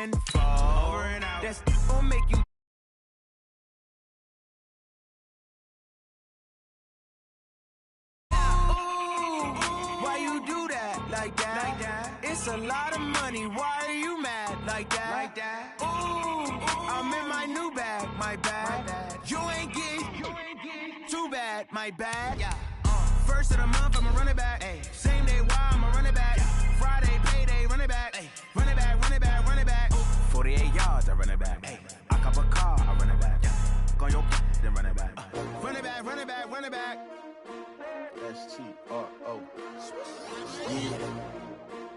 tenfold. Over and out. That's gonna make you. Why you do that like that? It's a lot of money. Why are you mad like that? Ooh, I'm in my new bag, my bad. You ain't getting too bad, my bad. First of the month, I'ma run it back. Same day, why I'ma run it back. Friday, payday, run it back. Run it back, run it back, run it back. 48 yards, I run it back. I cop a car, I run it back. Go on your then run it back. Run it back, run it back, run it back. S-T-R-O.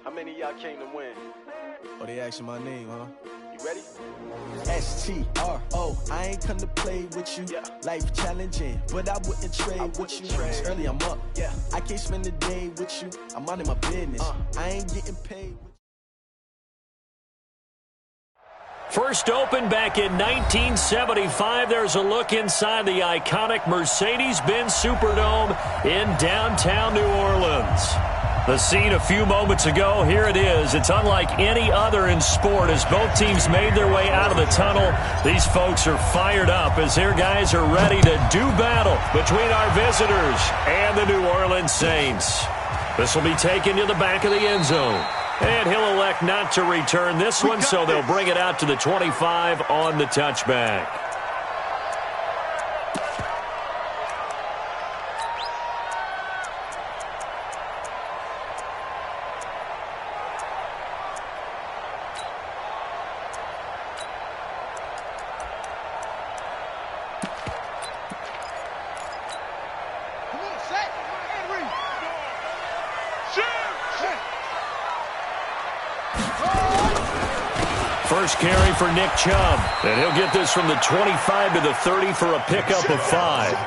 How many of y'all came to win? Oh, they asking my name, huh? You ready? S-T-R-O. I ain't come to play with you. Yeah. Life challenging, but I wouldn't trade with you. It's early, I'm up. Yeah. I can't spend the day with you. I'm out of my business. I ain't getting paid. First opened back in 1975. There's a look inside the iconic Mercedes-Benz Superdome in downtown New Orleans. The scene a few moments ago, here it is. It's unlike any other in sport as both teams made their way out of the tunnel. These folks are fired up as their guys are ready to do battle between our visitors and the New Orleans Saints. This will be taken to the back of the end zone. And he'll elect not to return this one, so they'll bring it out to the 25 on the touchback. First carry for Nick Chubb. And he'll get this from the 25 to the 30 for a pickup of 5.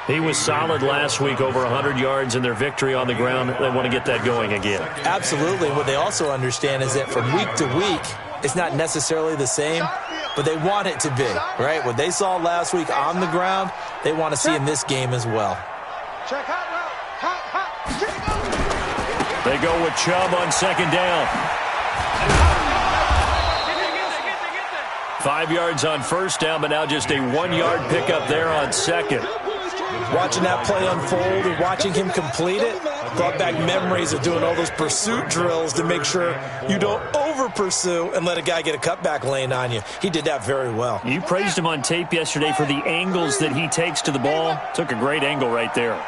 He was solid last week, over 100 yards in their victory on the ground. They want to get that going again. Absolutely. What they also understand is that from week to week, it's not necessarily the same, but they want it to be, right? What they saw last week on the ground, they want to see in this game as well. They go with Chubb on second down. 5 yards on first down, but now just a 1-yard pickup there on second. Watching that play unfold and watching him complete it brought back memories of doing all those pursuit drills to make sure you don't over-pursue and let a guy get a cutback lane on you. He did that very well. You praised him on tape yesterday for the angles that he takes to the ball. Took a great angle right there.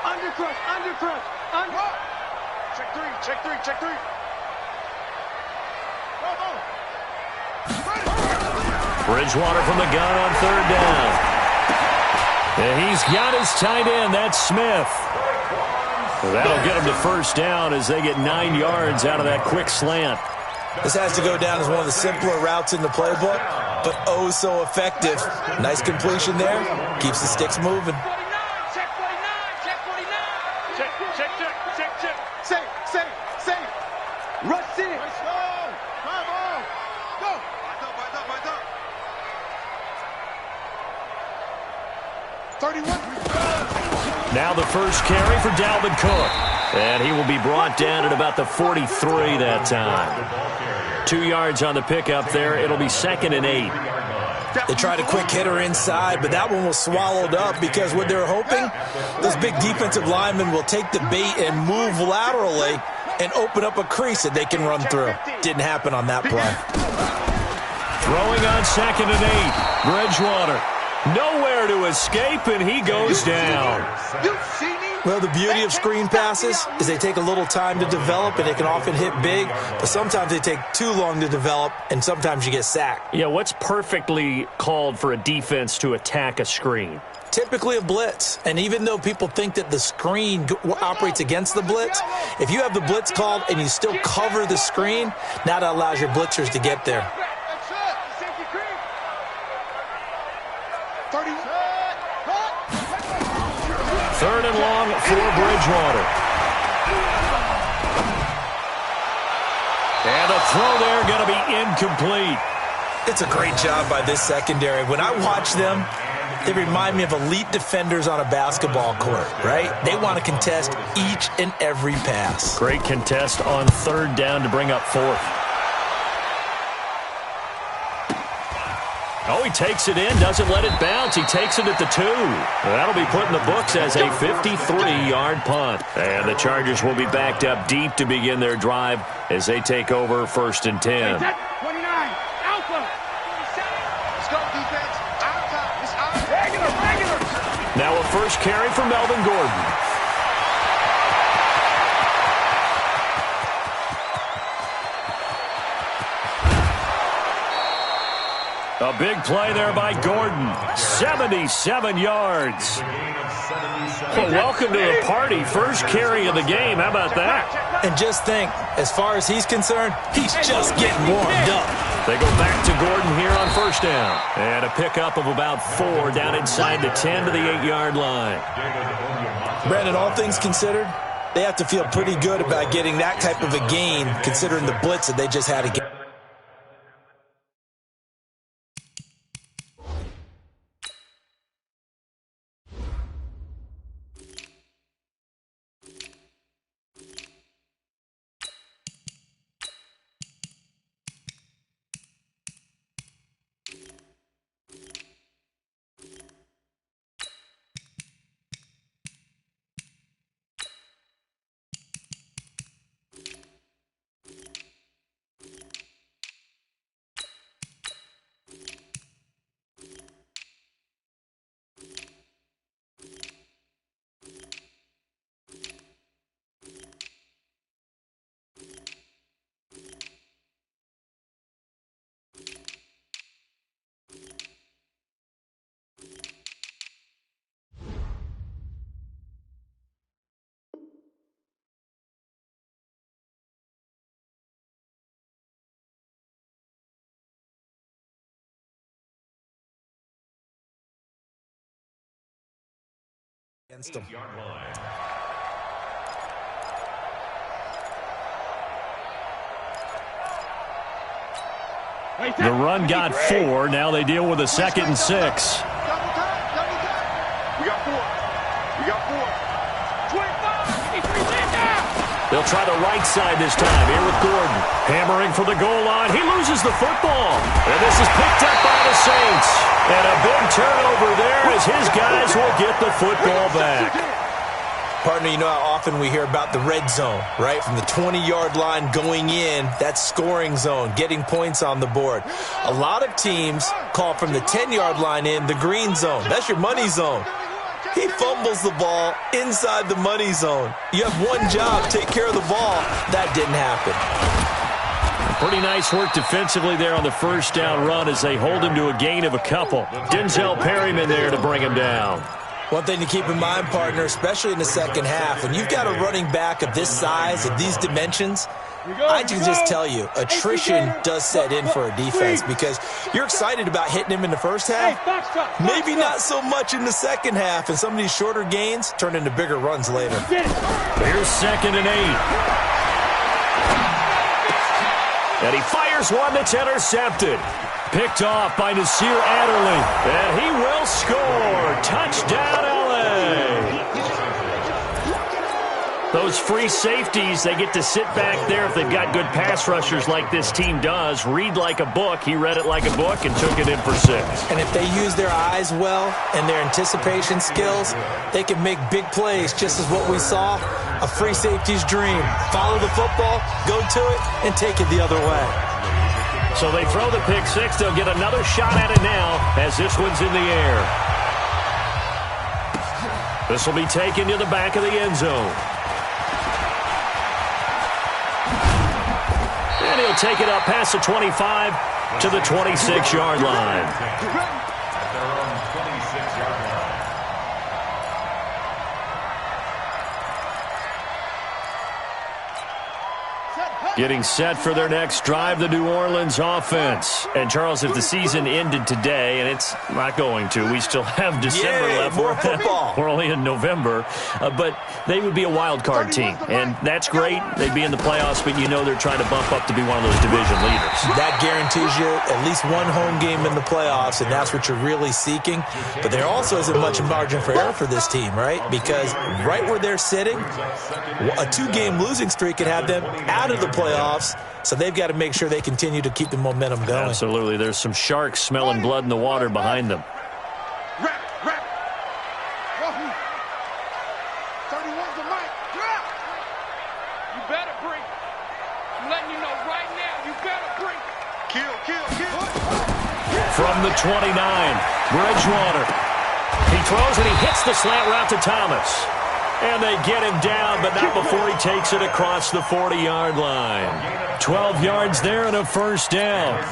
Undercrush. Check three. Bridgewater from the gun on third down. And he's got his tight end. That's Smith. That'll get him the first down as they get 9 yards out of that quick slant. This has to go down as one of the simpler routes in the playbook, but oh so effective. Nice completion there. Keeps the sticks moving. Check 49. Check. Safe. Rush in. Come on. Go. Back up. 31. Now the first carry for Dalvin Cook. And he will be brought down at about the 43 that time. 2 yards on the pickup there. It'll be 2nd and 8. They tried a quick hitter inside, but that one was swallowed up because what they're hoping, those big defensive linemen will take the bait and move laterally and open up a crease that they can run through. Didn't happen on that play. Throwing on 2nd and 8. Bridgewater. Nowhere to escape, and he goes down. Well, the beauty of screen passes is they take a little time to develop, and they can often hit big, but sometimes they take too long to develop, and sometimes you get sacked. Yeah, what's perfectly called for a defense to attack a screen? Typically a blitz, and even though people think that the screen operates against the blitz, if you have the blitz called and you still cover the screen, now that allows your blitzers to get there. Third and long for Bridgewater. And the throw there going to be incomplete. It's a great job by this secondary. When I watch them, They remind me of elite defenders on a basketball court, right? They want to contest each and every pass. Great contest on third down to bring up fourth. Oh, he takes it in, doesn't let it bounce. He takes it at the 2. That'll be put in the books as a 53-yard punt. And the Chargers will be backed up deep to begin their drive as they take over 1st and 10. 29, Alpha. Let's go, defense. Out. It's out. Regular. Now a first carry for Melvin Gordon. A big play there by Gordon. 77 yards. Well, welcome to the party. First carry of the game. How about that? And just think, as far as he's concerned, he's just getting warmed up. They go back to Gordon here on first down. And a pickup of about 4 down inside the 10 to the 8-yard line. Brandon, all things considered, they have to feel pretty good about getting that type of a gain considering the blitz that they just had again. Against them. The run got 4. Now they deal with a 2nd and 6. Double time. We got 4. 25. They'll try the right side this time. Here with Gordon. Hammering for the goal line. He loses the football. And this is picked up by the Saints. And a big turnover there as his guys will get the football back. Partner, you know how often we hear about the red zone, right? From the 20-yard line going in, that's scoring zone, getting points on the board. A lot of teams call from the 10-yard line in the green zone. That's your money zone. He fumbles the ball inside the money zone. You have one job, take care of the ball. That didn't happen. Pretty nice work defensively there on the first down run as they hold him to a gain of a couple. Denzel Perryman there to bring him down. One thing to keep in mind, partner, especially in the second half, when you've got a running back of this size, of these dimensions, I can just tell you, attrition does set in for a defense because you're excited about hitting him in the first half. Maybe not so much in the second half, and some of these shorter gains turn into bigger runs later. Here's 2nd and 8. And he fires one that's intercepted. Picked off by Nasir Adderley. And he will score. Touchdown, L.A. Those free safeties, they get to sit back there if they've got good pass rushers like this team does. Read like a book. He read it like a book and took it in for 6. And if they use their eyes well and their anticipation skills, they can make big plays, just as what we saw, a free safety's dream. Follow the football, go to it, and take it the other way. So they throw the pick 6. They'll get another shot at it now as this one's in the air. This will be taken to the back of the end zone. And he'll take it up past the 25 to the 26-yard line. Set, Getting set for their next drive, the New Orleans offense. And, Charles, if the season ended today, and it's not going to, we still have December left. More football. We're only in November. But they would be a wild card team. And that's great. They'd be in the playoffs, but you know they're trying to bump up to be one of those division leaders. That guarantees you at least one home game in the playoffs, and that's what you're really seeking. But there also isn't much margin for error for this team, right? Because right where they're sitting, a 2-game losing streak could have them out of the playoffs, so they've got to make sure they continue to keep the momentum going. Absolutely. There's some sharks smelling blood in the water behind them. Rap. 31's the mic. Drop. You better bring. I'm letting you know right now, you better bring. Kill. From the 29, Bridgewater. He throws and he hits the slant route to Thomas. And they get him down, but not before he takes it across the 40-yard line. 12 yards there and a first down.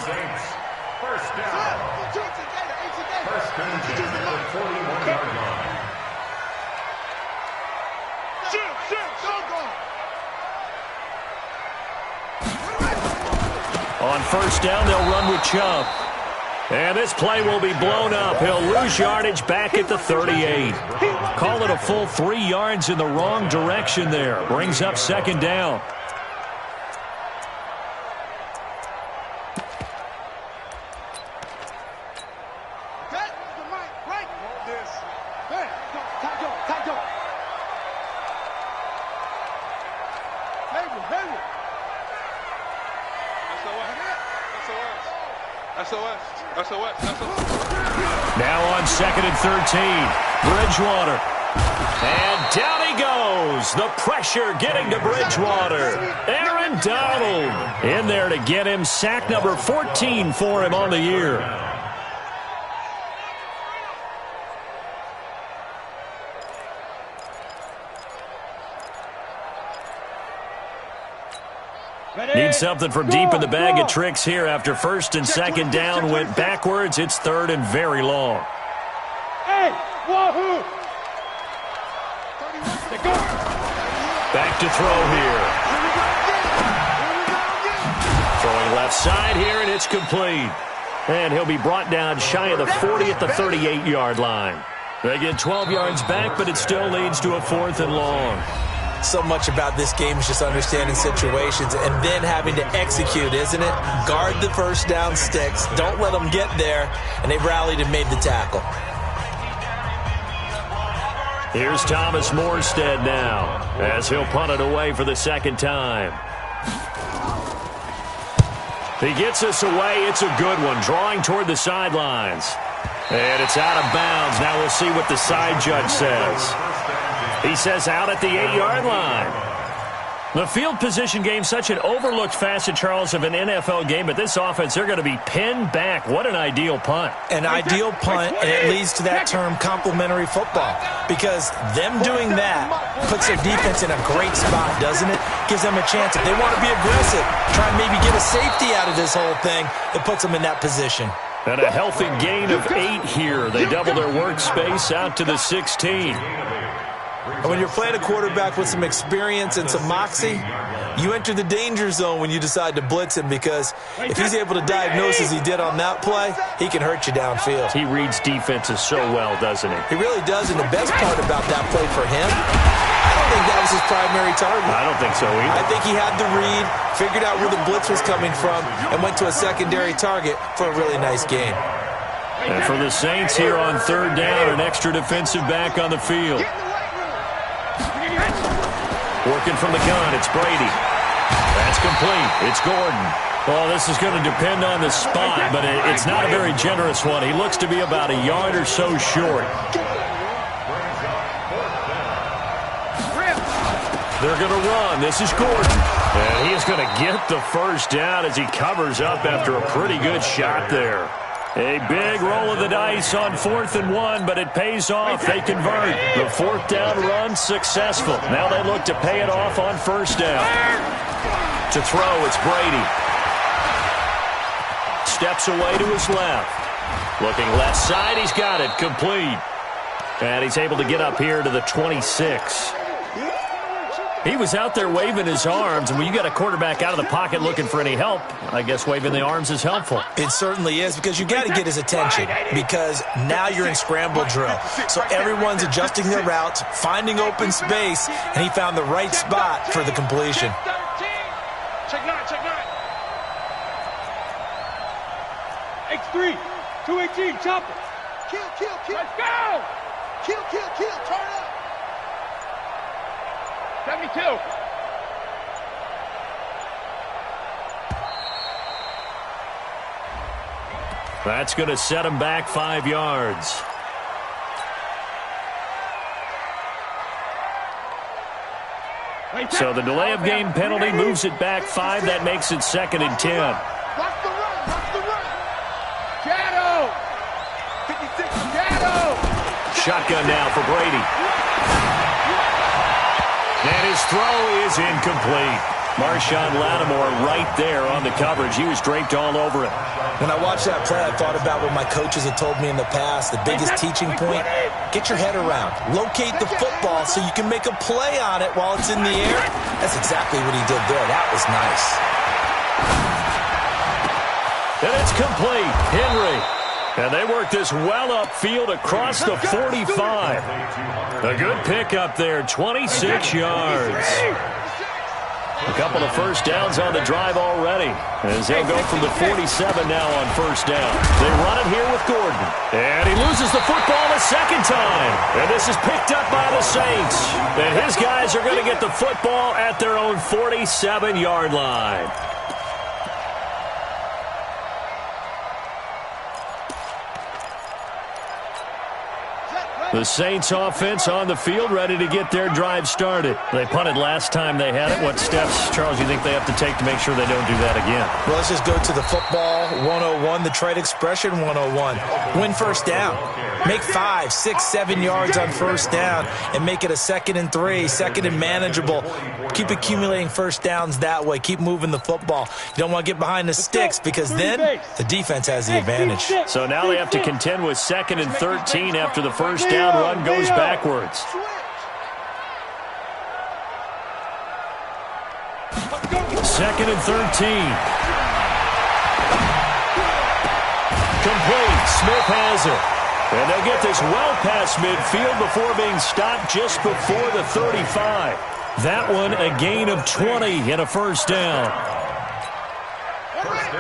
On first down, they'll run with Chubb. And this play will be blown up. He'll lose yardage back at the 38. Call it a full 3 yards in the wrong direction there. Brings up second down. Now on second and 13, Bridgewater. And down he goes. The pressure getting to Bridgewater. Aaron Donald in there to get him. Sack number 14 for him on the year. Need something from deep in the bag of tricks here after first and second down went backwards. It's third and very long. Back to throw here. Throwing left side here, and it's complete. And he'll be brought down shy of the 40 at the 38-yard line. They get 12 yards back, but it still leads to a fourth and long. So much about this game is just understanding situations and then having to execute, isn't it? Guard the first down sticks. Don't let them get there. And they've rallied and made the tackle. Here's Thomas Morstead now as he'll punt it away for the second time. He gets us away. It's a good one. Drawing toward the sidelines. And it's out of bounds. Now we'll see what the side judge says. He says out at the 8-yard line. The field position game, such an overlooked facet, Charles, of an NFL game. But this offense, they're going to be pinned back. What an ideal punt. An ideal punt, and it leads to that term complementary football. Because them doing that puts their defense in a great spot, doesn't it? Gives them a chance. If they want to be aggressive, try and maybe get a safety out of this whole thing, it puts them in that position. And a healthy gain of 8 here. They double their workspace out to the 16. And when you're playing a quarterback with some experience and some moxie, you enter the danger zone when you decide to blitz him, because if he's able to diagnose as he did on that play, he can hurt you downfield. He reads defenses so well, doesn't he? He really does, and the best part about that play for him, I don't think that was his primary target. I don't think so either. I think he had the read, figured out where the blitz was coming from, and went to a secondary target for a really nice gain. And for the Saints here on third down, an extra defensive back on the field. Working from the gun, it's Brady. That's complete. It's Gordon. Well, this is going to depend on the spot, but it's not a very generous one. He looks to be about a yard or so short. They're going to run. This is Gordon. And he is going to get the first down as he covers up after a pretty good shot there. A big roll of the dice on 4th and 1, but it pays off. They convert. The fourth down run successful. Now they look to pay it off on first down. To throw, it's Brady. Steps away to his left. Looking left side, he's got it. Complete. And he's able to get up here to the 26. He was out there waving his arms, and when you got a quarterback out of the pocket looking for any help, I guess waving the arms is helpful. It certainly is, because you got to get his attention, because now you're in scramble drill. So everyone's adjusting their routes, finding open space, and he found the right spot for the completion. Check 9, check 9. X3, 218, chopper. Kill, kill, kill. Let's go! Kill, kill, kill. Turn up. 72. That's going to set him back 5 yards. So the delay of game penalty moves it back 5. That makes it 2nd and 10. Watch the run. Watch the run. Shadow! 56. Shadow! Shotgun now for Brady. And his throw is incomplete. Marshawn Lattimore right there on the coverage. He was draped all over it. When I watched that play, I thought about what my coaches had told me in the past. The biggest teaching point, get your head around. Locate the football so you can make a play on it while it's in the air. That's exactly what he did there. That was nice. And it's complete. Henry. And they work this well upfield across the 45. A good pickup there, 26 yards. A couple of first downs on the drive already, as they'll go from the 47 now on first down. They run it here with Gordon. And he loses the football a second time. And this is picked up by the Saints. And his guys are going to get the football at their own 47-yard line. The Saints offense on the field, ready to get their drive started. They punted last time they had it. What steps, Charles, you think they have to take to make sure they don't do that again? Well, let's just go to the football 101, the trade expression 101. Win first down. Make 5, 6, 7 yards on first down and make it a 2nd and 3, 2nd and manageable. Keep accumulating first downs that way. Keep moving the football. You don't want to get behind the sticks because then the defense has the advantage. So now they have to contend with 2nd and 13 after the first down run goes backwards. Second and 13. Complete. Smith has it. And they'll get this well past midfield before being stopped just before the 35. That one a gain of 20 and a first down.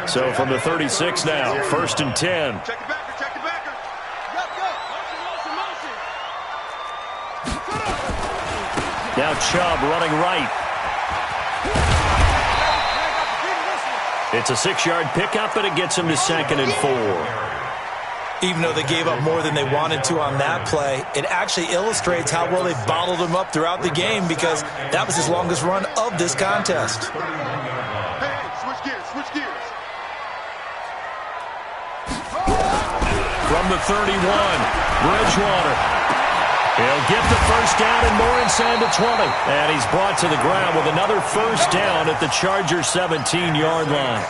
So from the 36 now, 1st and 10. Check the backer, check the backer. Now Chubb running right. It's a 6-yard pickup, and it gets him to 2nd and 4. Even though they gave up more than they wanted to on that play, it actually illustrates how well they bottled him up throughout the game because that was his longest run of this contest. Hey, switch gears, switch gears. From the 31, Bridgewater. He'll get the first down and more inside the 20. And he's brought to the ground with another first down at the Chargers' 17-yard line.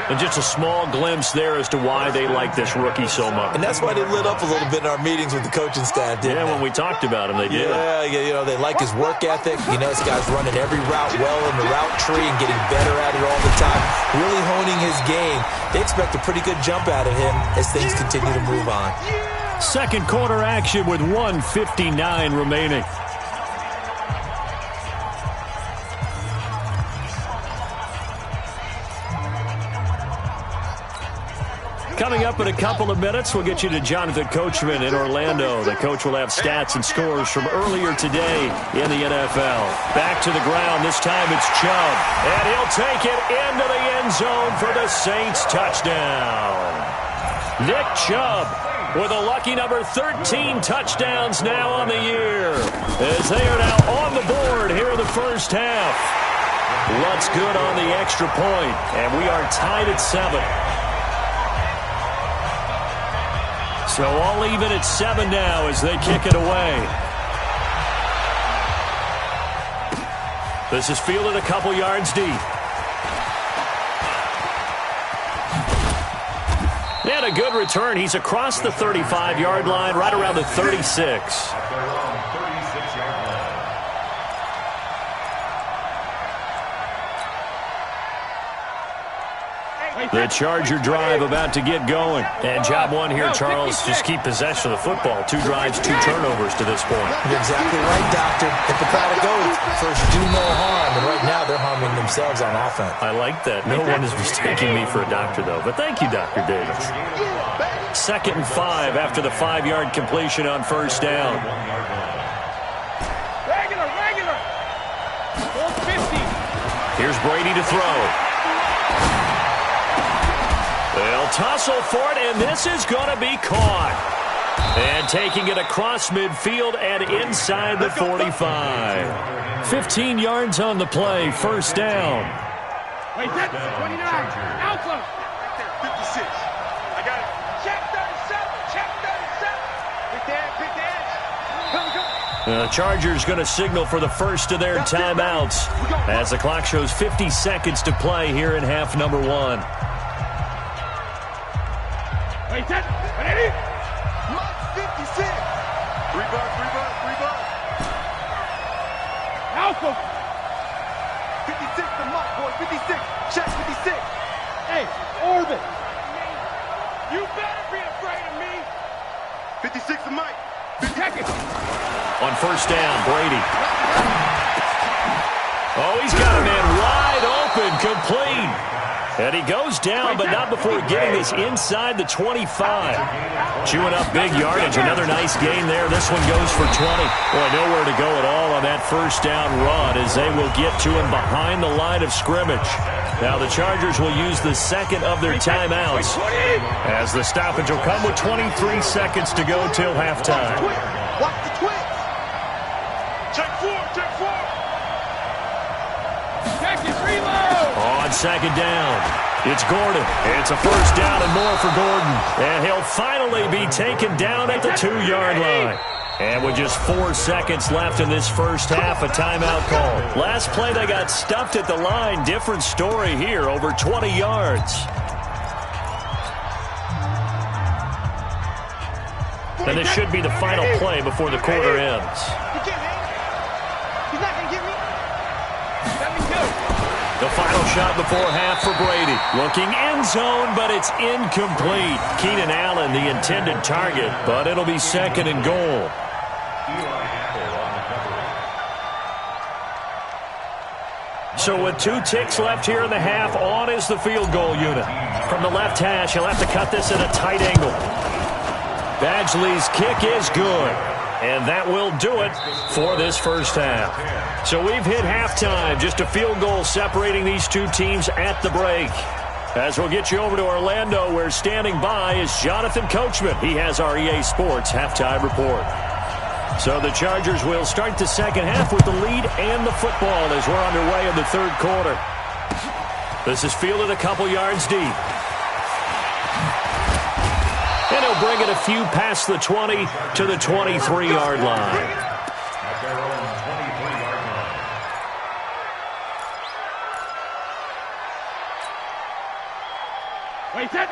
And just a small glimpse there as to why they like this rookie so much. And that's why they lit up a little bit in our meetings with the coaching staff, didn't they? When we talked about him, they did. Yeah, you know, they like his work ethic. You know, this guy's running every route well in the route tree and getting better at it all the time, really honing his game. They expect a pretty good jump out of him as things continue to move on. Second quarter action with 1:59 remaining. Coming up in a couple of minutes, we'll get you to Jonathan Coachman in Orlando. The coach will have stats and scores from earlier today in the NFL. Back to the ground. This time it's Chubb. And he'll take it into the end zone for the Saints touchdown. Nick Chubb with a lucky number 13 touchdowns now on the year, as they are now on the board here in the first half. Lutz good on the extra point, and we are tied at 7. So all even at 7 now as they kick it away. This is fielded a couple yards deep. And a good return. He's across the 35-yard line, right around the 36. The Charger drive about to get going. And job one here, Charles, just keep possession of the football. 2 drives, 2 turnovers to this point. You're exactly right, Doctor. Hippocratic oath. First, do no harm. And right now, they're harming themselves on offense. I like that. No one is mistaking me for a doctor, though. But thank you, Dr. Davis. 2nd and 5 after the 5-yard completion on first down. Regular. 450. Here's Brady to throw. They'll tussle for it, and this is going to be caught. And taking it across midfield and inside the 45. 15 yards on the play, first down. Wait, that's 29. Outcome. 56. I got it. Check 37. Big dance. Come. The Chargers going to signal for the first of their timeouts as the clock shows 50 seconds to play here in half number 1. Wait, that's ready? Mark 56. 3 bucks. Alpha. 56 to Mark, boy. 56. Check 56. Hey, Orbit. You better be afraid of me. 56 to Mike. Check it. On first down, Brady. Oh, he's got a man wide open, complete. And he goes down, but not before getting this inside the 25. Chewing up big yardage. Another nice gain there. This one goes for 20. Boy, nowhere to go at all on that first down run as they will get to him behind the line of scrimmage. Now the Chargers will use the second of their timeouts as the stoppage will come with 23 seconds to go till halftime. Watch the twist. Check 4. Check it, reload. On second down, it's Gordon. It's a first down and more for Gordon. And he'll finally be taken down at the 2-yard line. And with just 4 seconds left in this first half, a timeout call. Last play, they got stuffed at the line. Different story here, over 20 yards. And this should be the final play before the quarter ends. The final shot before half for Brady. Looking end zone, but it's incomplete. Keenan Allen, the intended target, but it'll be 2nd and goal. So with 2 ticks left here in the half, on is the field goal unit. From the left hash, he'll have to cut this at a tight angle. Badgley's kick is good. And that will do it for this first half. So we've hit halftime. Just a field goal separating these 2 teams at the break. As we'll get you over to Orlando, where standing by is Jonathan Coachman. He has our EA Sports halftime report. So the Chargers will start the second half with the lead and the football as we're underway in the third quarter. This is fielded a couple yards deep. And he'll bring it a few past the 20 to the 23-yard line.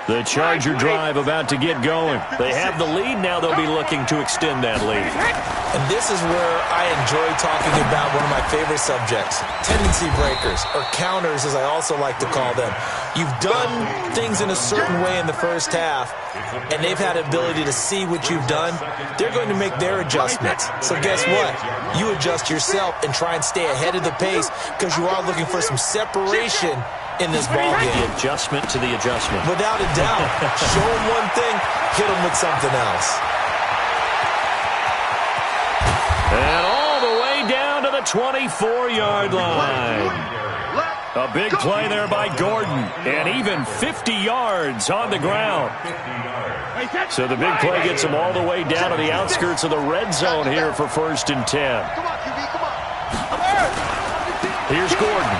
The Charger drive about to get going. They have the lead. Now they'll be looking to extend that lead. And this is where I enjoy talking about one of my favorite subjects, tendency breakers, or counters as I also like to call them. You've done things in a certain way in the first half, and they've had the ability to see what you've done. They're going to make their adjustments. So guess what? You adjust yourself and try and stay ahead of the pace because you are looking for some separation in this ball game. The adjustment to the adjustment. Without a doubt. Show them one thing, hit them with something else. And all the way down to the 24-yard line. A big play there by Gordon. And even 50 yards on the ground. So the big play gets him all the way down to the outskirts of the red zone here for 1st and 10. Here's Gordon.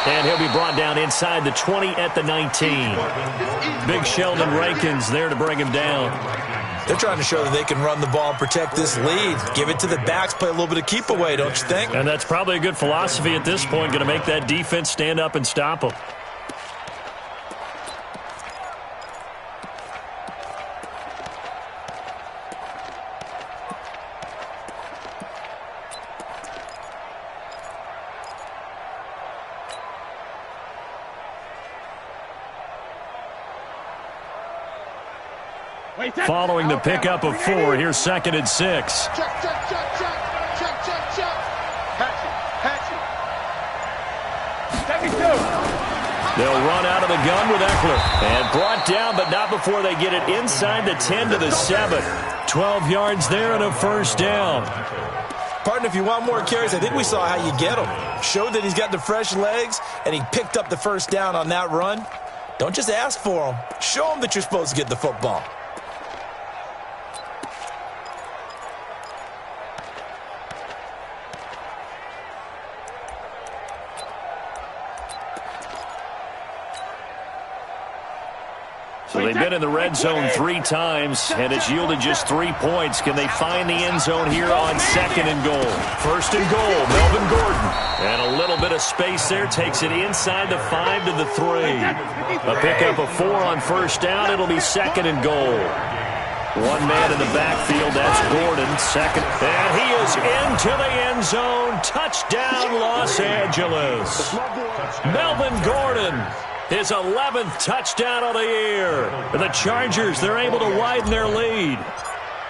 And he'll be brought down inside the 20 at the 19. Big Sheldon Rankins there to bring him down. They're trying to show that they can run the ball and protect this lead. Give it to the backs, play a little bit of keep away, don't you think? And that's probably a good philosophy at this point, going to make that defense stand up and stop them. Following the pickup of 4, here's 2nd and 6. Check. Patch it. Take it 2. They'll run out of the gun with Eckler. And brought down, but not before they get it inside the 10 to the 7. 12 yards there and a first down. Partner, if you want more carries, I think we saw how you get him. Showed that he's got the fresh legs, and he picked up the first down on that run. Don't just ask for him. Show him that you're supposed to get the football. So they've been in the red zone 3 times, and it's yielded just 3 points. Can they find the end zone here on 2nd and goal? 1st and goal, Melvin Gordon. And a little bit of space there, takes it inside the 5 to the 3. A pickup of 4 on first down. It'll be 2nd and goal. One man in the backfield, that's Gordon. Second, and he is into the end zone. Touchdown, Los Angeles. Melvin Gordon. His 11th touchdown of the year. The Chargers, they're able to widen their lead.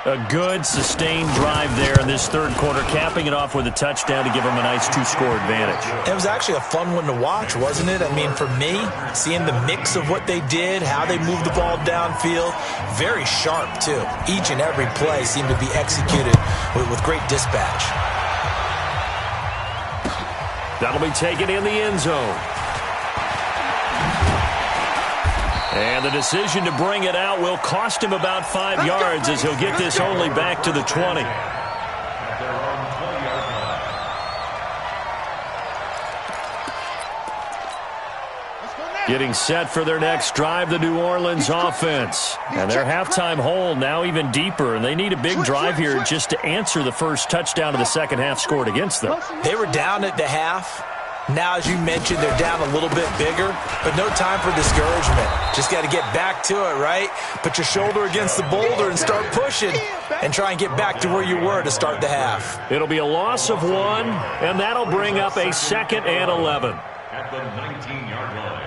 A good, sustained drive there in this third quarter, capping it off with a touchdown to give them a nice 2-score advantage. It was actually a fun one to watch, wasn't it? I mean, for me, seeing the mix of what they did, how they moved the ball downfield, very sharp, too. Each and every play seemed to be executed with great dispatch. That'll be taken in the end zone. And the decision to bring it out will cost him about 5 yards as he'll get this only back to the 20. Getting set for their next drive, the New Orleans offense. And their halftime hole now even deeper, and they need a big drive here just to answer the first touchdown of the second half scored against them. They were down at the half. Now, as you mentioned, they're down a little bit bigger, but no time for discouragement. Just got to get back to it, right? Put your shoulder against the boulder and start pushing and try and get back to where you were to start the half. It'll be a loss of 1, and that'll bring up a 2nd and 11. At the 19-yard line.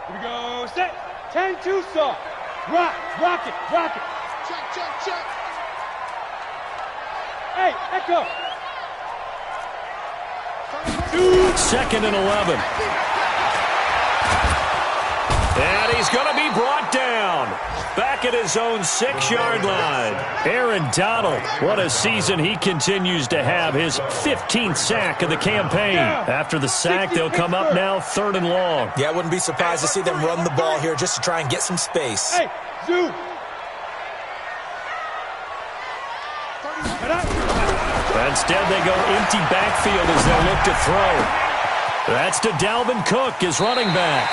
Here we go. Set. 10-2 saw. Rock it. Check. Hey, Echo. 2nd and 11. And he's going to be brought down. Back at his own 6-yard line. Aaron Donald, what a season he continues to have. His 15th sack of the campaign. After the sack, they'll come up now 3rd and long. Yeah, I wouldn't be surprised to see them run the ball here just to try and get some space. Hey, Zoo. Instead, they go empty backfield as they look to throw. That's to Dalvin Cook, his running back.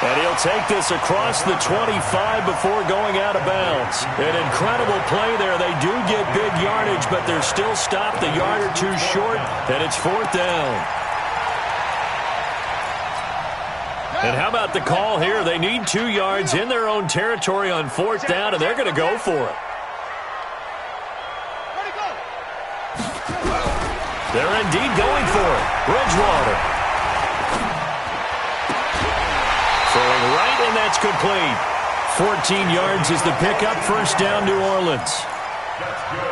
And he'll take this across the 25 before going out of bounds. An incredible play there. They do get big yardage, but they're still stopped a yard or 2 short, and it's 4th down. And how about the call here? They need 2 yards in their own territory on 4th down, and they're going to go for it. They're indeed going for it. Bridgewater. Throwing right, and that's complete. 14 yards is the pickup. First down, New Orleans.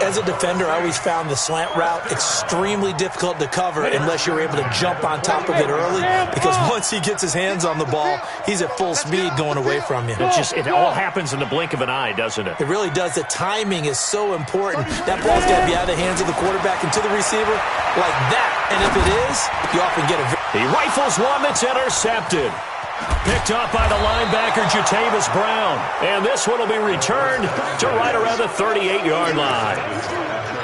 As a defender, I always found the slant route extremely difficult to cover unless you're able to jump on top of it early, because once he gets his hands on the ball, he's at full speed going away from you. It all happens in the blink of an eye, doesn't it? It really does. The timing is so important. That ball's got to be out of the hands of the quarterback and to the receiver like that. And if it is, you often get a... He rifles one that's intercepted. Picked off by the linebacker, Jatavis Brown. And this one will be returned to right around the 38-yard line.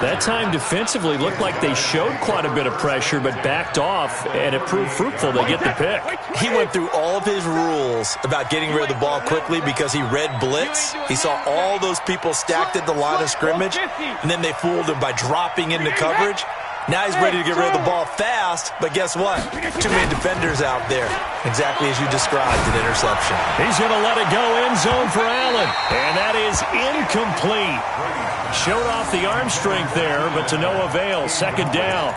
That time defensively looked like they showed quite a bit of pressure, but backed off, and it proved fruitful. They get the pick. He went through all of his rules about getting rid of the ball quickly because he read blitz. He saw all those people stacked at the line of scrimmage, and then they fooled him by dropping into coverage. Now he's ready to get rid of the ball fast, but guess what? Too many defenders out there. Exactly as you described, an interception. He's going to let it go end zone for Allen, and that is incomplete. Showed off the arm strength there, but to no avail. 2nd down.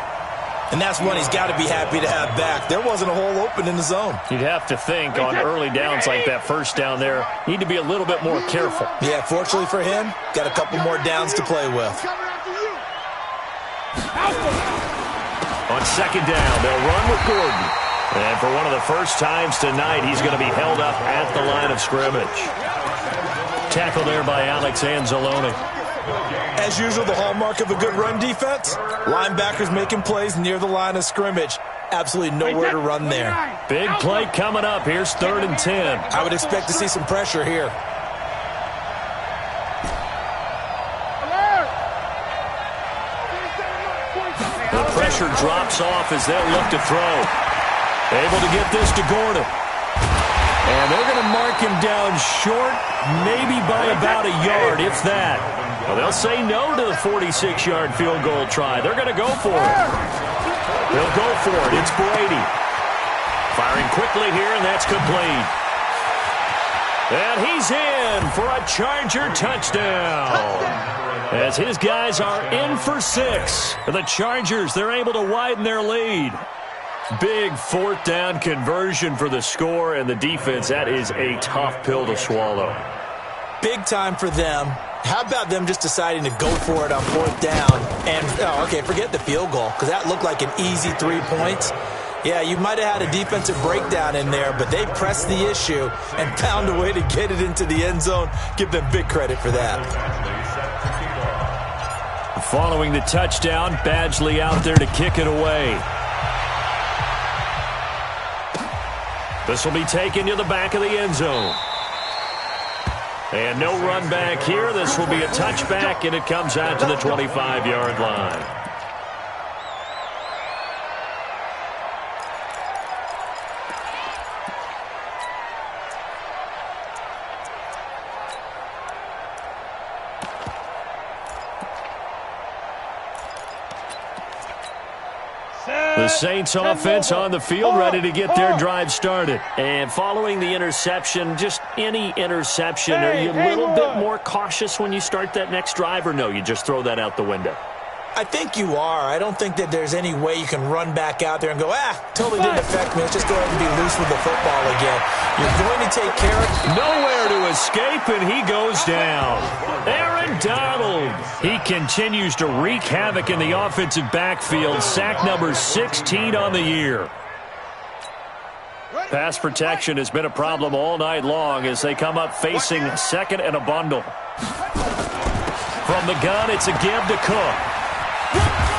And that's one he's got to be happy to have back. There wasn't a hole open in the zone. You'd have to think on early downs like that first down there, need to be a little bit more careful. Yeah, fortunately for him, got a couple more downs to play with. On second down, they'll run with Gordon. And for one of the first times tonight, he's going to be held up at the line of scrimmage. Tackle there by Alex Anzalone. As usual, the hallmark of a good run defense, linebackers making plays near the line of scrimmage. Absolutely nowhere to run there. Big play coming up. Here's 3rd and 10. I would expect to see some pressure here. The pressure drops off as they'll look to throw. Able to get this to Gordon. And they're going to mark him down short, maybe by about a yard, if that. Well, they'll say no to the 46-yard field goal try. They're going to go for it. They'll go for it. It's Brady. Firing quickly here, and that's complete. And he's in for a Charger touchdown. As his guys are in for 6. The Chargers, they're able to widen their lead. Big 4th down conversion for the score, and the defense, that is a tough pill to swallow. Big time for them. How about them just deciding to go for it on 4th down? And, forget the field goal, because that looked like an easy 3 points. Yeah, you might have had a defensive breakdown in there, but they pressed the issue and found a way to get it into the end zone. Give them big credit for that. Following the touchdown, Badgley out there to kick it away. This will be taken to the back of the end zone. And no run back here. This will be a touchback, and it comes out to the 25-yard line. The Saints offense on the field, ready to get their drive started. And following the interception, just any interception, are you a little bit more cautious when you start that next drive, or no, you just throw that out the window? I think you are. I don't think that there's any way you can run back out there and go, totally didn't affect me. Let's just go ahead and be loose with the football again. You're going to take care of it. Nowhere to escape, and he goes down. Aaron Donald. He continues to wreak havoc in the offensive backfield. Sack number 16 on the year. Pass protection has been a problem all night long as they come up facing 2nd and a bundle. From the gun, it's a give to Cook.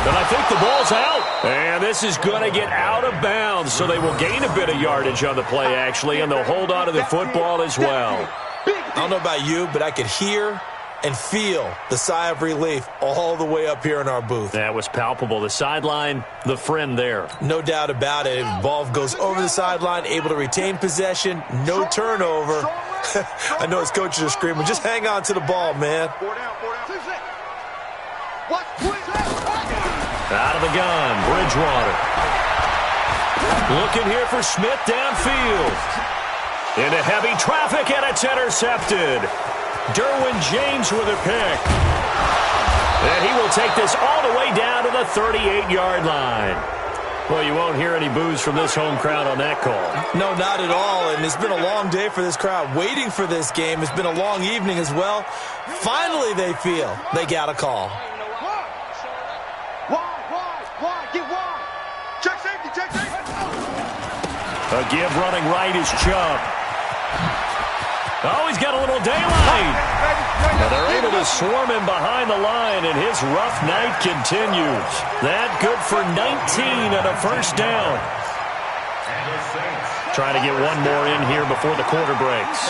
And I think the ball's out. And this is going to get out of bounds, so they will gain a bit of yardage on the play, actually, and they'll hold on to the football as well. I don't know about you, but I could hear and feel the sigh of relief all the way up here in our booth. That was palpable. The sideline, the friend there. No doubt about it. Ball goes over the sideline, able to retain possession, no turnover. I know his coaches are screaming, just hang on to the ball, man. Out of the gun, Bridgewater. Looking here for Smith downfield. Into heavy traffic, and it's intercepted. Derwin James with a pick. And he will take this all the way down to the 38-yard line. Well, you won't hear any boos from this home crowd on that call. No, not at all, and it's been a long day for this crowd waiting for this game. It's been a long evening as well. Finally, they feel they got a call. A give running right is Chubb. Oh, he's got a little daylight. Now they're able to swarm him behind the line, and his rough night continues. That good for 19 and a first down. Trying to get one more in here before the quarter breaks.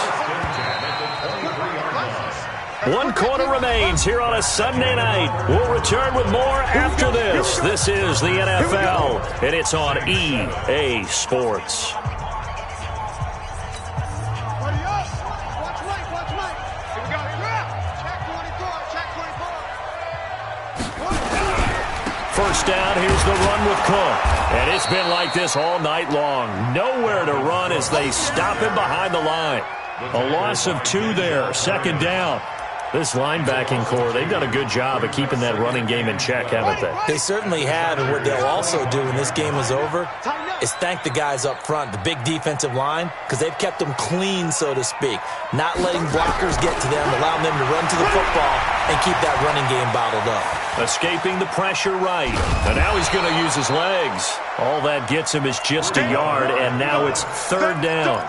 1 quarter remains here on a Sunday night. We'll return with more after this. This is the NFL, and it's on EA Sports. First down, here's the run with Cook. And it's been like this all night long. Nowhere to run as they stop him behind the line. A loss of 2 there, second down. This linebacking core, they've done a good job of keeping that running game in check, haven't they? They certainly have, and what they'll also do when this game is over is thank the guys up front, the big defensive line, because they've kept them clean, so to speak, not letting blockers get to them, allowing them to run to the football and keep that running game bottled up. Escaping the pressure right, and now he's going to use his legs. All that gets him is just a yard, and now it's third down.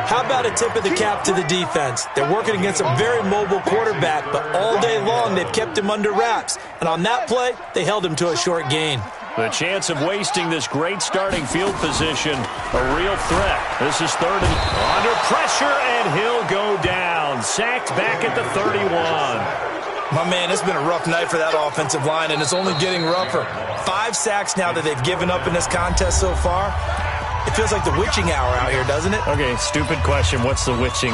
How about a tip of the cap to the defense? They're working against a very mobile quarterback, but all day long they've kept him under wraps. And on that play, they held him to a short gain. The chance of wasting this great starting field position, a real threat. This is third and under pressure, and he'll go down. Sacked back at the 31. My man, it's been a rough night for that offensive line, and it's only getting rougher. 5 sacks now that they've given up in this contest so far. It feels like the witching hour out here, doesn't it? Okay, stupid question. What's the witching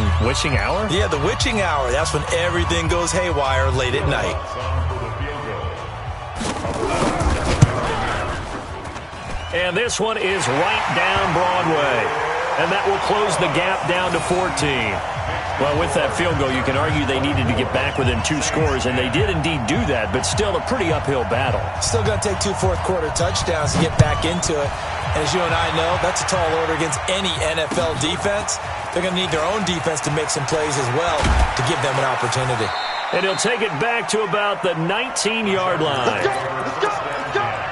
hour? Yeah, the witching hour. That's when everything goes haywire late at night. And this one is right down Broadway. And that will close the gap down to 14. Well, with that field goal, you can argue they needed to get back within 2 scores, and they did indeed do that, but still a pretty uphill battle. Still going to take 2 fourth-quarter touchdowns to get back into it. And as you and I know, that's a tall order against any NFL defense. They're going to need their own defense to make some plays as well to give them an opportunity. And he'll take it back to about the 19-yard line. Let's go!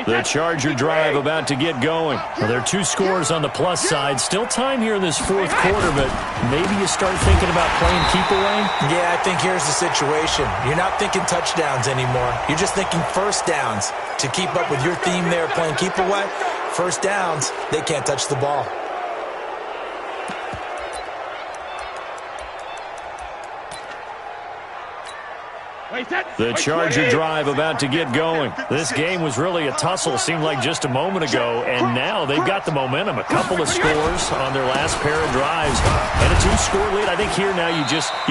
The Charger drive about to get going. Well, there are 2 scores on the plus side. Still time here in this fourth quarter, but maybe you start thinking about playing keep away? Yeah, I think here's the situation. You're not thinking touchdowns anymore. You're just thinking first downs. To keep up with your theme there, playing keep away, first downs, they can't touch the ball. The Charger drive about to get going. This game was really a tussle, seemed like just a moment ago, and now they've got the momentum. A couple of scores on their last pair of drives, and a 2-score lead. I think here now you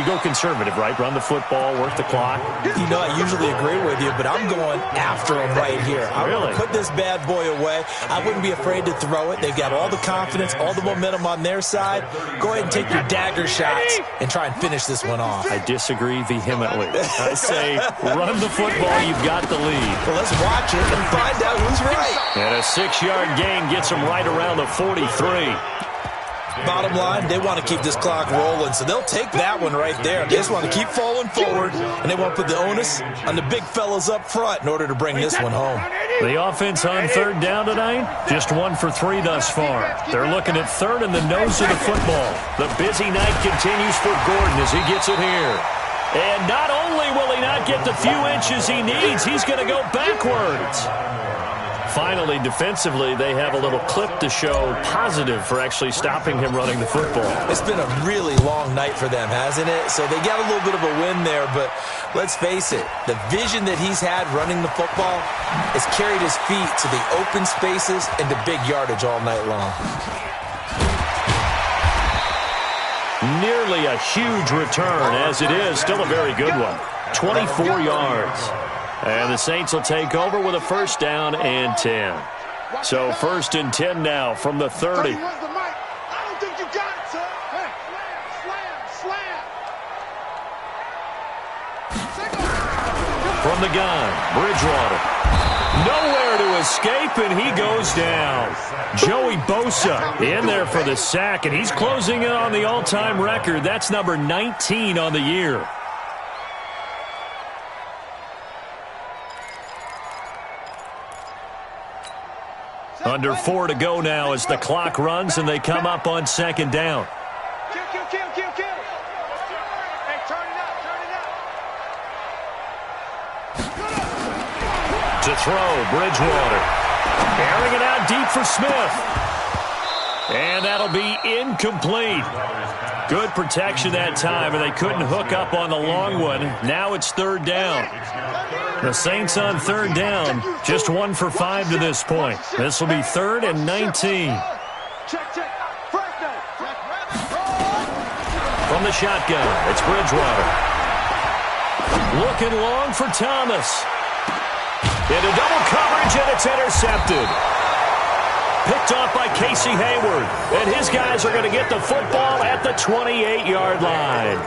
go conservative, right? Run the football, work the clock. You know, I usually agree with you, but I'm going after them right here. I want to put this bad boy away. I wouldn't be afraid to throw it. They've got all the confidence, all the momentum on their side. Go ahead and take your dagger shots and try and finish this one off. I disagree vehemently. I say run the football, you've got the lead. Well, let's watch it and find out who's right. And a 6-yard gain gets them right around the 43. Bottom line, they want to keep this clock rolling, so they'll take that one right there. They just want to keep falling forward, and they want to put the onus on the big fellas up front in order to bring this one home. The offense on third down tonight, just 1 for 3 thus far. They're looking at third in the nose of the football. The busy night continues for Gordon as he gets it here. And not only will he not get the few inches he needs, he's going to go backwards. Finally, defensively, they have a little clip to show positive for actually stopping him running the football. It's been a really long night for them, hasn't it? So they got a little bit of a win there, but let's face it, the vision that he's had running the football has carried his feet to the open spaces and the big yardage all night long. Nearly a huge return, as it is. Still a very good one. 24 yards. And the Saints will take over with a first down and 10. So first and 10 now from the 30. I don't think you got it, sir. Hey, slam. From the gun, Bridgewater. Nowhere to escape, and he goes down. Joey Bosa in there for the sack, and he's closing in on the all-time record. That's number 19 on the year. Under 4 to go now as the clock runs, and they come up on second down. Kill. Hey, turn it up. To throw, Bridgewater. Airing it out deep for Smith. And that'll be incomplete. Good protection that time, and they couldn't hook up on the long one. Now it's third down. The Saints on third down, just 1 for 5 to this point. This will be third and 19. From the shotgun, it's Bridgewater. Looking long for Thomas. Into double coverage, and it's intercepted. Picked off by Casey Hayward. And his guys are going to get the football at the 28-yard line.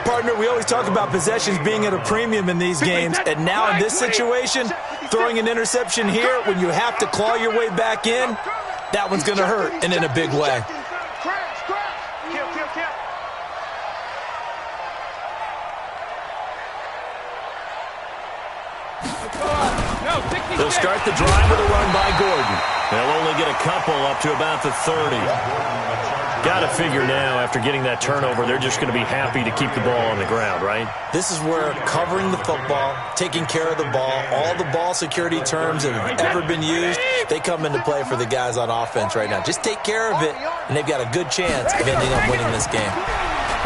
Partner, we always talk about possessions being at a premium in these games. And now in this situation, throwing an interception here when you have to claw your way back in, that one's going to hurt, and in a big way. They'll start the drive with a run by Gordon. They'll only get a couple up to about the 30. Got to figure now, after getting that turnover, they're just going to be happy to keep the ball on the ground, right? This is where covering the football, taking care of the ball, all the ball security terms that have ever been used, they come into play for the guys on offense right now. Just take care of it, and they've got a good chance of ending up winning this game.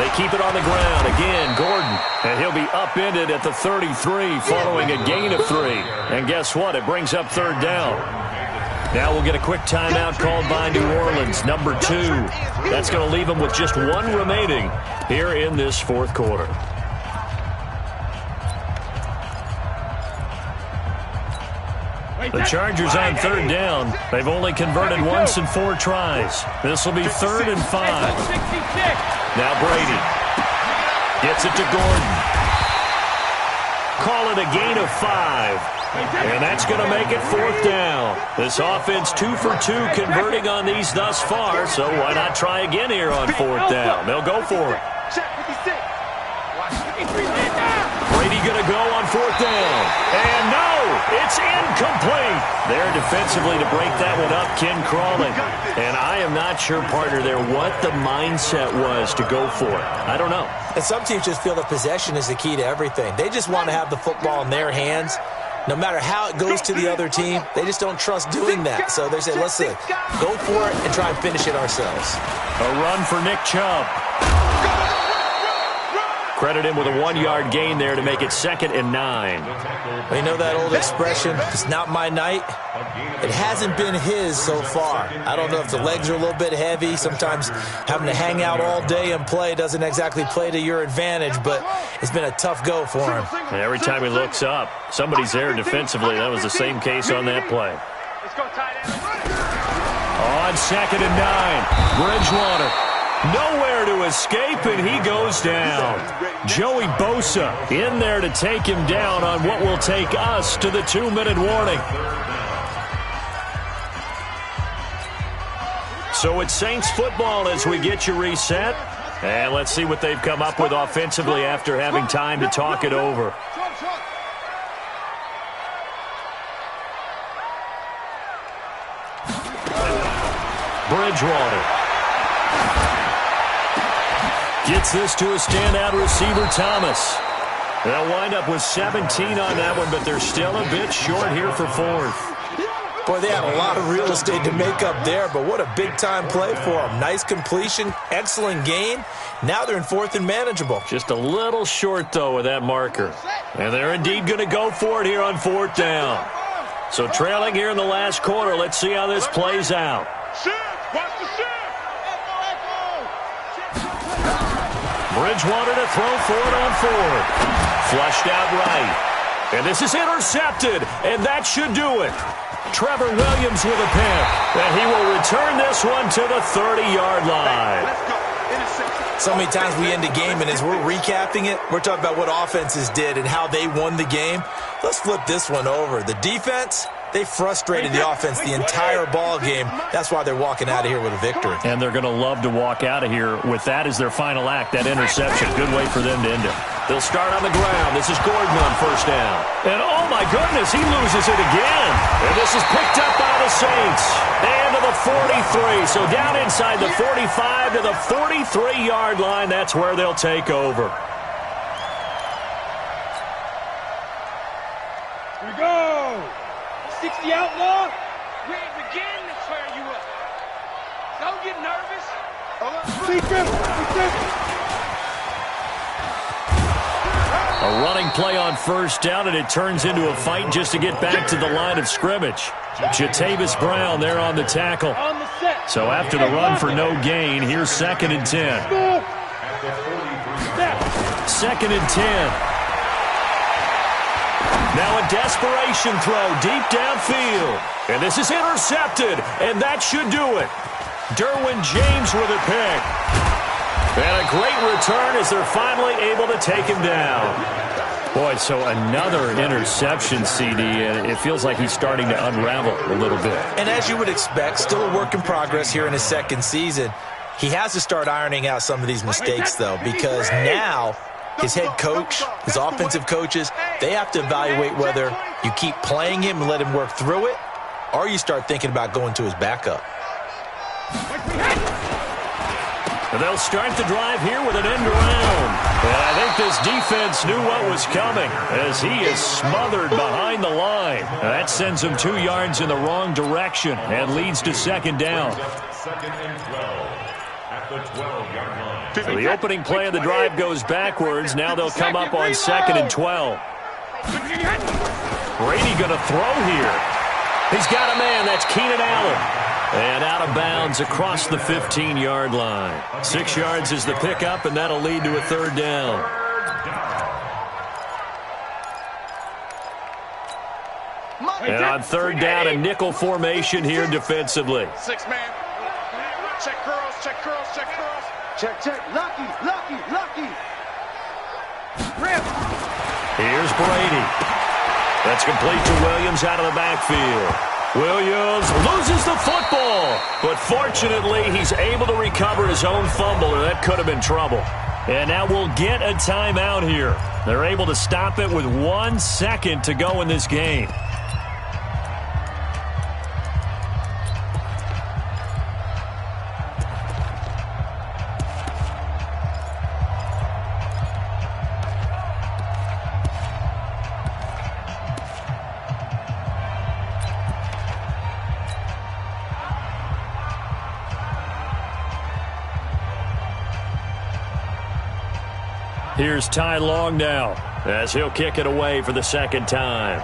They keep it on the ground. Again, Gordon. And he'll be upended at the 33 following a gain of 3. And guess what? It brings up third down. Now we'll get a quick timeout called by New Orleans, number 2. That's going to leave them with just 1 remaining here in this fourth quarter. The Chargers on third down. They've only converted once in 4 tries. This will be 3rd and 5. Now Brady gets it to Gordon. Call it a gain of 5. And that's going to make it 4th down. This offense 2 for 2 converting on these thus far, so why not try again here on 4th down? They'll go for it. Brady going to go on 4th down. And no, it's incomplete. There defensively to break that one up, Ken Crawley. And I am not sure, partner, there what the mindset was to go for it. I don't know. And some teams just feel that possession is the key to everything. They just want to have the football in their hands. No matter how it goes to the other team, they just don't trust doing that. So they say, let's go for it and try and finish it ourselves. A run for Nick Chubb. Credit him with a 1-yard gain there to make it 2nd and 9. Well, you know that old expression, it's not my night? It hasn't been his so far. I don't know if the legs are a little bit heavy. Sometimes having to hang out all day and play doesn't exactly play to your advantage, but it's been a tough go for him. And every time he looks up, somebody's there defensively. That was the same case on that play. On 2nd and 9, Bridgewater. Nowhere to escape, and he goes down. Joey Bosa in there to take him down on what will take us to the 2-minute warning. So it's Saints football as we get you reset. And let's see what they've come up with offensively after having time to talk it over. Bridgewater gets this to a standout receiver, Thomas. They'll wind up with 17 on that one, but they're still a bit short here for 4th. Boy, they had a lot of real estate to make up there, but what a big-time play for them. Nice completion, excellent gain. Now they're in 4th and manageable. Just a little short, though, with that marker. And they're indeed going to go for it here on 4th down. So trailing here in the last quarter, let's see how this plays out. Bridgewater to throw for it on 4th. Flushed out right. And this is intercepted, and that should do it. Trevor Williams with a pick, and he will return this one to the 30-yard line. So many times we end a game, and as we're recapping it, we're talking about what offenses did and how they won the game. Let's flip this one over. The defense, they frustrated the offense the entire ball game. That's why they're walking out of here with a victory. And they're going to love to walk out of here with that as their final act, that interception. Good way for them to end it. They'll start on the ground. This is Gordon on 1st down. And oh my goodness, he loses it again. And this is picked up by the Saints. And to the 43. So down inside the 45 to the 43-yard line. That's where they'll take over. Here we go. 60 outlaw. We ain't beginning to tear you up. Don't get nervous. A running play on 1st down, and it turns into a fight just to get back to the line of scrimmage. Jatavis Brown there on the tackle. So after the run for no gain, here's 2nd and 10. 2nd and 10. Now a desperation throw deep downfield. And this is intercepted, and that should do it. Derwin James with a pick. And a great return as they're finally able to take him down. Boy, so another interception, CD, and it feels like he's starting to unravel a little bit. And as you would expect, still a work in progress here in his second season. He has to start ironing out some of these mistakes, though, because now his head coach, his offensive coaches, they have to evaluate whether you keep playing him and let him work through it, or you start thinking about going to his backup. And they'll start the drive here with an end around. And I think this defense knew what was coming as he is smothered behind the line. That sends him 2 yards in the wrong direction and leads to second down. Second and 12 at the 12-yard line. So the opening play of the drive goes backwards. Now they'll come up on second and 12. Brady going to throw here. He's got a man. That's Keenan Allen. And out of bounds across the 15-yard line. 6 yards is the pickup, and that'll lead to a third down. And on third down, a nickel formation here defensively. 6-man. Check curls, check curls, check curls. Check. Lucky. Rip. Here's Brady. That's complete to Williams out of the backfield. Williams loses the football, but fortunately he's able to recover his own fumble, or that could have been trouble. And now we'll get a timeout here. They're able to stop it with 1 second to go in this game. Here's Ty Long now as he'll kick it away for the second time.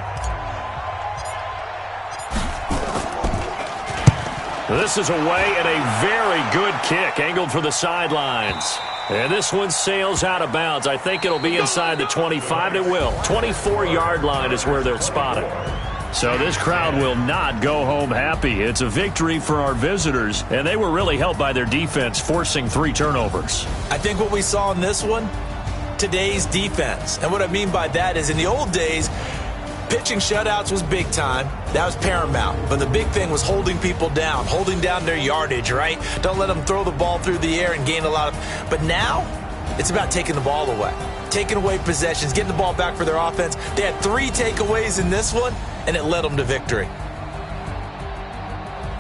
This is away and a very good kick angled for the sidelines. And this one sails out of bounds. I think it'll be inside the 25. It will. 24-yard line is where they'll spot it. So this crowd will not go home happy. It's a victory for our visitors, and they were really helped by their defense forcing 3 turnovers. I think what we saw in this one, today's defense. And what I mean by that is in the old days, pitching shutouts was big time. That was paramount. But the big thing was holding people down, holding down their yardage, right? Don't let them throw the ball through the air and gain a lot of... But now, it's about taking the ball away. Taking away possessions, getting the ball back for their offense. They had 3 takeaways in this one, and it led them to victory.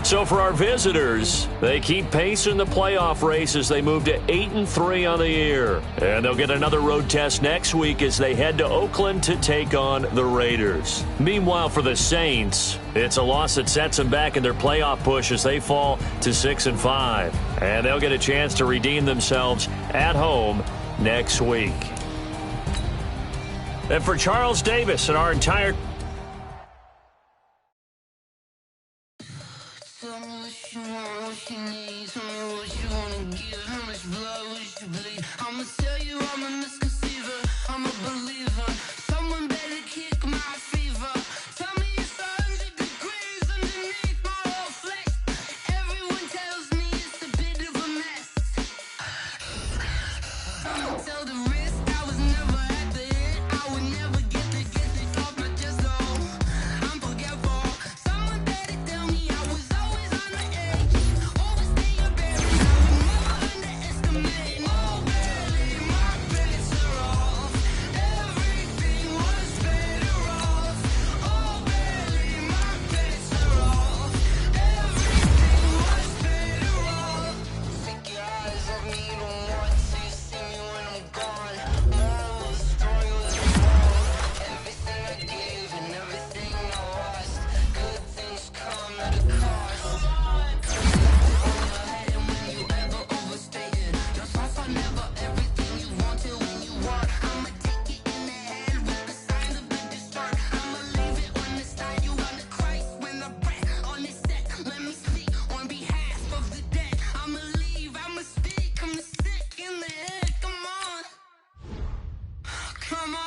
So for our visitors, they keep pace in the playoff race as they move to 8-3 on the year. And they'll get another road test next week as they head to Oakland to take on the Raiders. Meanwhile, for the Saints, it's a loss that sets them back in their playoff push as they fall to 6-5. And they'll get a chance to redeem themselves at home next week. And for Charles Davis and our entire... I'ma tell you I'm a misconceiver, I'm a believer. Someone better kick my fever. Tell me it's 100 degrees underneath my whole flesh. Everyone tells me it's a bit of a mess. Tell the risk I was never at the end. I would never get it off my chest though. I'm forgetful. Someone better tell me I was always on the edge. Overstay your barriers, I would never underestimate. Come on.